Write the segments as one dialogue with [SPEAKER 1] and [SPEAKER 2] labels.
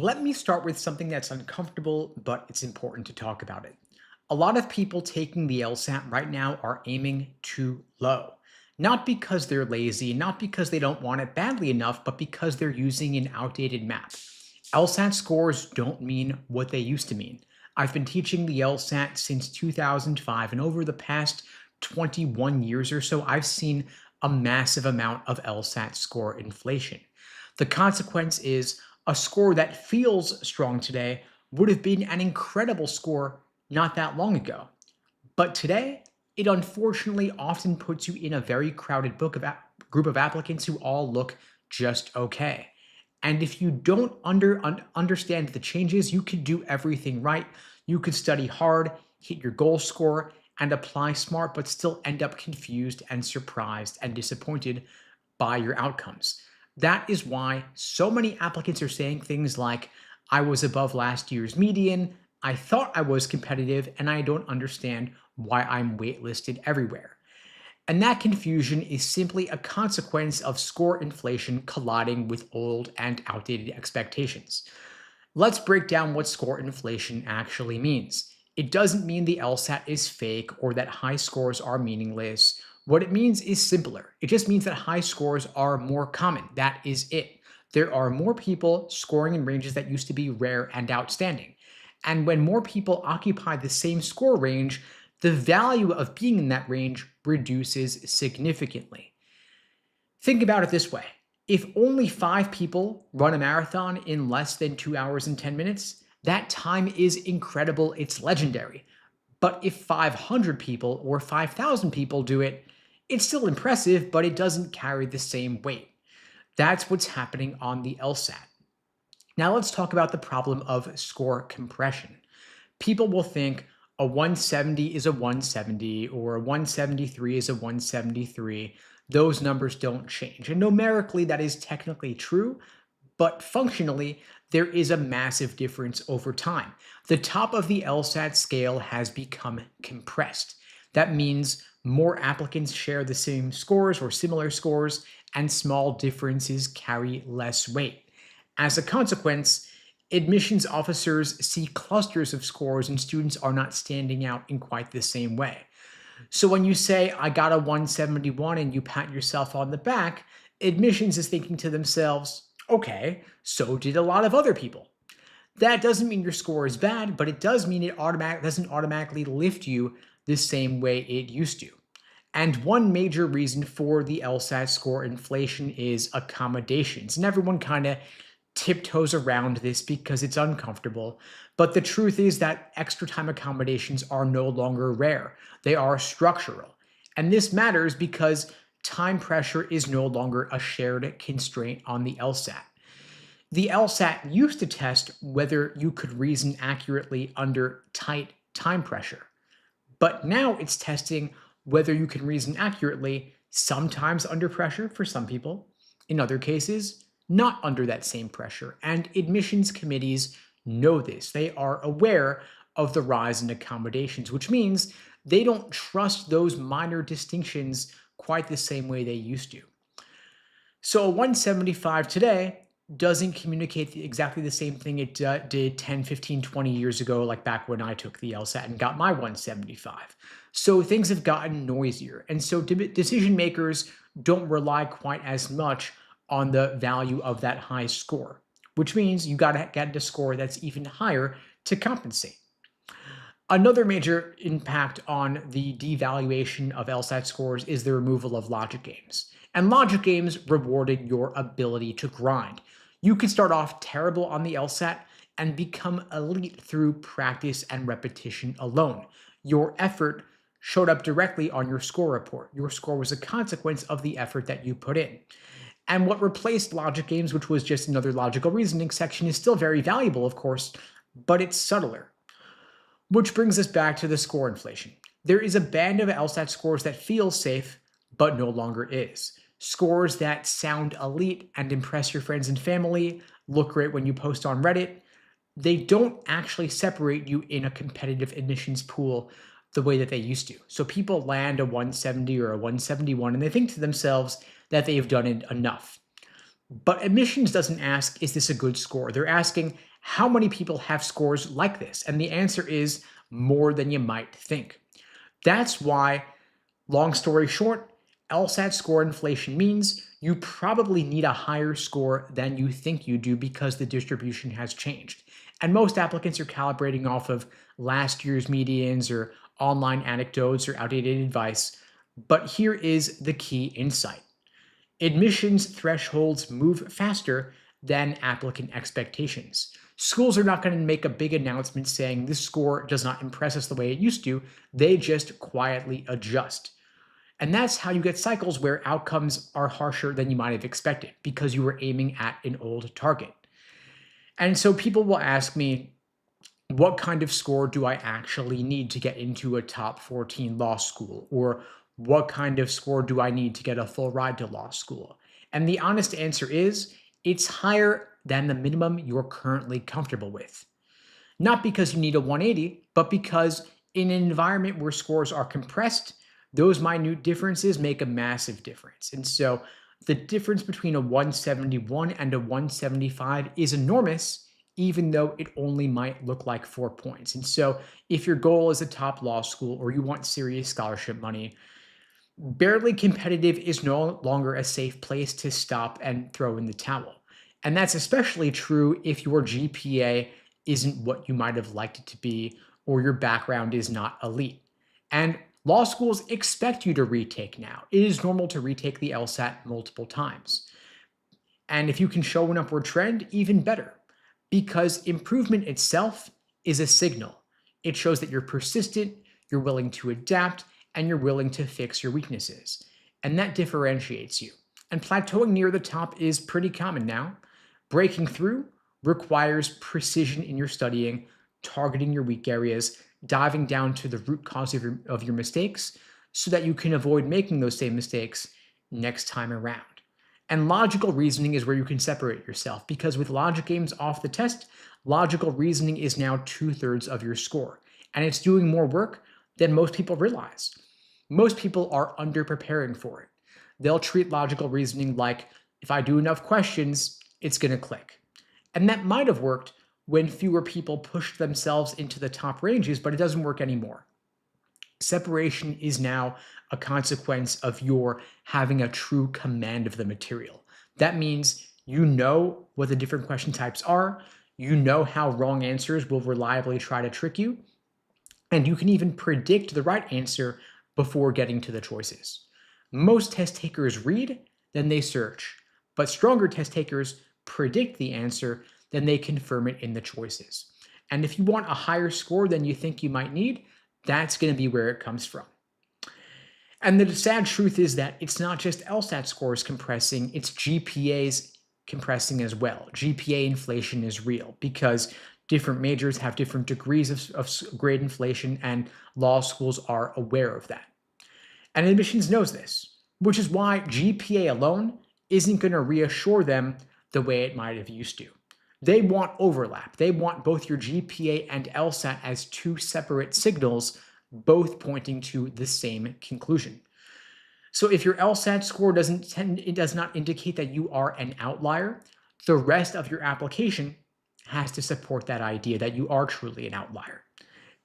[SPEAKER 1] Let me start with something that's uncomfortable, but it's important to talk about it. A lot of people taking the LSAT right now are aiming too low. Not because they're lazy, not because they don't want it badly enough, but because they're using an outdated map. LSAT scores don't mean what they used to mean. I've been teaching the LSAT since 2005, and over the past 21 years or so, I've seen a massive amount of LSAT score inflation. The consequence is a score that feels strong today would have been an incredible score not that long ago. But today, it unfortunately often puts you in a very crowded group of applicants who all look just okay. And if you don't understand the changes, you could do everything right. You could study hard, hit your goal score, and apply smart, but still end up confused and surprised and disappointed by your outcomes. That is why so many applicants are saying things like, I was above last year's median, I thought I was competitive, and I don't understand why I'm waitlisted everywhere. And that confusion is simply a consequence of score inflation colliding with old and outdated expectations. Let's break down what score inflation actually means. It doesn't mean the LSAT is fake or that high scores are meaningless. What it means is simpler. It just means that high scores are more common. That is it. There are more people scoring in ranges that used to be rare and outstanding. And when more people occupy the same score range, the value of being in that range reduces significantly. Think about it this way. If only 5 people run a marathon in less than 2 hours and 10 minutes, that time is incredible. It's legendary. But if 500 people or 5,000 people do it, it's still impressive, but it doesn't carry the same weight. That's what's happening on the LSAT. Now let's talk about the problem of score compression. People will think a 170 is a 170 or a 173 is a 173. Those numbers don't change. And numerically, that is technically true, but functionally, there is a massive difference over time. The top of the LSAT scale has become compressed. That means more applicants share the same scores or similar scores, and small differences carry less weight. As a consequence, admissions officers see clusters of scores and students are not standing out in quite the same way. So when you say, I got a 171 and you pat yourself on the back, admissions is thinking to themselves, okay, so did a lot of other people. That doesn't mean your score is bad, but it does mean it doesn't automatically lift you the same way it used to. And one major reason for the LSAT score inflation is accommodations. And everyone kind of tiptoes around this because it's uncomfortable. But the truth is that extra time accommodations are no longer rare, they are structural. And this matters because time pressure is no longer a shared constraint on the LSAT. The LSAT used to test whether you could reason accurately under tight time pressure, but now it's testing whether you can reason accurately, sometimes under pressure for some people, in other cases, not under that same pressure. And admissions committees know this. They are aware of the rise in accommodations, which means they don't trust those minor distinctions quite the same way they used to. So a 175 today doesn't communicate exactly the same thing it did 10, 15, 20 years ago, like back when I took the LSAT and got my 175. So things have gotten noisier. And so decision makers don't rely quite as much on the value of that high score, which means you got to get a score that's even higher to compensate. Another major impact on the devaluation of LSAT scores is the removal of logic games. And logic games rewarded your ability to grind. You could start off terrible on the LSAT and become elite through practice and repetition alone. Your effort showed up directly on your score report. Your score was a consequence of the effort that you put in. And what replaced logic games, which was just another logical reasoning section, is still very valuable, of course, but it's subtler. Which brings us back to the score inflation. There is a band of LSAT scores that feels safe, but no longer is. Scores that sound elite and impress your friends and family, look great when you post on Reddit, they don't actually separate you in a competitive admissions pool the way that they used to. So people land a 170 or a 171 and they think to themselves that they've done it enough. But admissions doesn't ask, is this a good score? They're asking, How many people have scores like this? And the answer is more than you might think. That's why, long story short, LSAT score inflation means you probably need a higher score than you think you do because the distribution has changed. And most applicants are calibrating off of last year's medians or online anecdotes or outdated advice. But here is the key insight. Admissions thresholds move faster than applicant expectations. Schools are not going to make a big announcement saying this score does not impress us the way it used to. They just quietly adjust. And that's how you get cycles where outcomes are harsher than you might have expected because you were aiming at an old target. And so people will ask me, what kind of score do I actually need to get into a top 14 law school? Or what kind of score do I need to get a full ride to law school? And the honest answer is it's higher than the minimum you're currently comfortable with. Not because you need a 180, but because in an environment where scores are compressed, those minute differences make a massive difference. And so the difference between a 171 and a 175 is enormous, even though it only might look like 4 points. And so if your goal is a top law school or you want serious scholarship money, barely competitive is no longer a safe place to stop and throw in the towel. And that's especially true if your GPA isn't what you might have liked it to be or your background is not elite. And law schools expect you to retake now. It is normal to retake the LSAT multiple times. And if you can show an upward trend, even better, because improvement itself is a signal. It shows that you're persistent, you're willing to adapt, and you're willing to fix your weaknesses. And that differentiates you. And plateauing near the top is pretty common now. Breaking through requires precision in your studying, targeting your weak areas, diving down to the root cause of your mistakes so that you can avoid making those same mistakes next time around. And logical reasoning is where you can separate yourself because with logic games off the test, logical reasoning is now 2/3 of your score. And it's doing more work than most people realize. Most people are under preparing for it. They'll treat logical reasoning like, if I do enough questions, it's going to click. And that might have worked when fewer people pushed themselves into the top ranges, but it doesn't work anymore. Separation is now a consequence of your having a true command of the material. That means you know what the different question types are, you know how wrong answers will reliably try to trick you, and you can even predict the right answer before getting to the choices. Most test takers read, then they search, but stronger test takers predict the answer, then they confirm it in the choices. And if you want a higher score than you think you might need, that's going to be where it comes from. And the sad truth is that it's not just LSAT scores compressing, it's GPAs compressing as well. GPA inflation is real because different majors have different degrees of grade inflation, and law schools are aware of that. And admissions knows this, which is why GPA alone isn't going to reassure them the way it might have used to. They want overlap. They want both your GPA and LSAT as two separate signals, both pointing to the same conclusion. So if your LSAT score does not indicate that you are an outlier, the rest of your application has to support that idea that you are truly an outlier.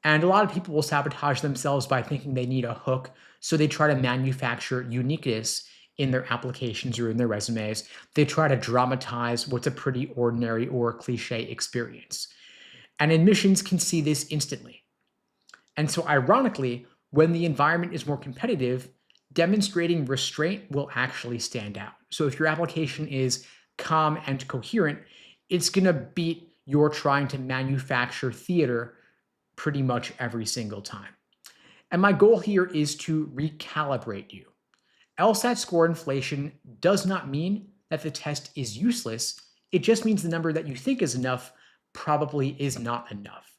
[SPEAKER 1] And a lot of people will sabotage themselves by thinking they need a hook, so they try to manufacture uniqueness in their applications or in their resumes. They try to dramatize what's a pretty ordinary or cliche experience. And admissions can see this instantly. And so ironically, when the environment is more competitive, demonstrating restraint will actually stand out. So if your application is calm and coherent, it's going to beat your trying to manufacture theater pretty much every single time. And my goal here is to recalibrate you. LSAT score inflation does not mean that the test is useless. It just means the number that you think is enough probably is not enough.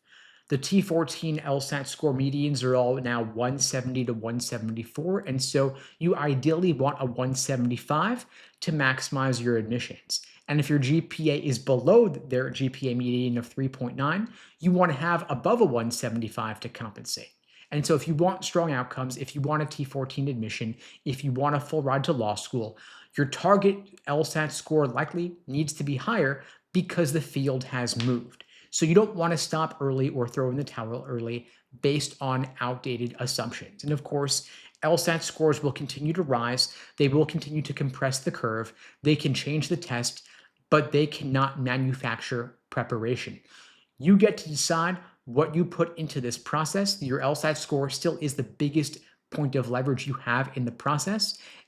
[SPEAKER 1] The T14 LSAT score medians are all now 170 to 174, and so you ideally want a 175 to maximize your admissions. And if your GPA is below their GPA median of 3.9, you want to have above a 175 to compensate. And so if you want strong outcomes, if you want a T14 admission, if you want a full ride to law school, your target LSAT score likely needs to be higher because the field has moved. So you don't want to stop early or throw in the towel early based on outdated assumptions. And of course, LSAT scores will continue to rise. They will continue to compress the curve. They can change the test, but they cannot manufacture preparation. You get to decide what you put into this process. Your LSAT score still is the biggest point of leverage you have in the process.